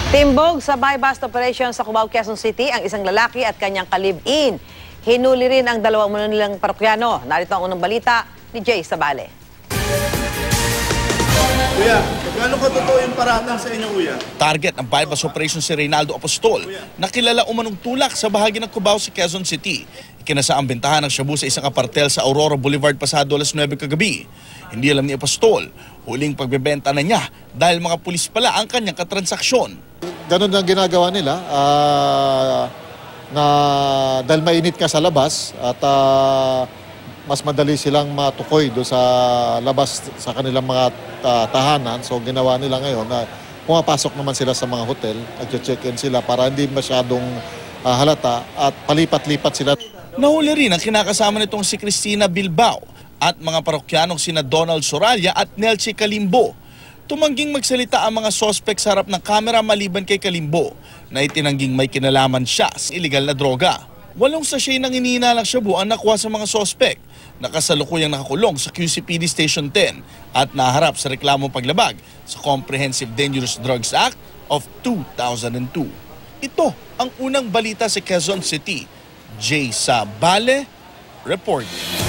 Timbog sa buy-bust operation sa Cubao, Quezon City ang isang lalaki at kanyang ka-live-in. Hinuli rin ang dalawang nilang parokyano. Narito ang unang balita ni Jay Sabale. Kuya, gaano katotoo yung paratang sa inyo, kuya? Target ng buy-bust operation si Reynaldo Apostol, na kilala umanong tulak sa bahagi ng Cubao sa Quezon City. Ikinasa ang bentahan ng shabu sa isang apartel sa Aurora Boulevard pasado alas 9 kagabi. Hindi alam ni Apostol, huling pagbebenta na niya dahil mga pulis pala ang kanyang katransaksyon. Ganun ang ginagawa nila na dahil mainit ka sa labas at mas madali silang matukoy do sa labas sa kanilang mga tahanan. So ginawa nila ngayon na pumapasok naman sila sa mga hotel, nag-check-in sila para hindi masyadong halata at palipat-lipat sila. Nahuli rin ang kinakasama nitong si Cristina Bilbao at mga parokyanong sina Donald Soraya at Nelce Kalimbo. Tumangging magsalita ang mga sospek sa harap ng kamera maliban kay Kalimbo na itinangging may kinalaman siya sa illegal na droga. 8 sachet ng iniinalang shabu ang nakuha sa mga sospek. Nakasalukuyang nakakulong sa QCPD Station 10 at naharap sa reklamong paglabag sa Comprehensive Dangerous Drugs Act of 2002. Ito ang unang balita sa Quezon City. Jay Sabale, reporting.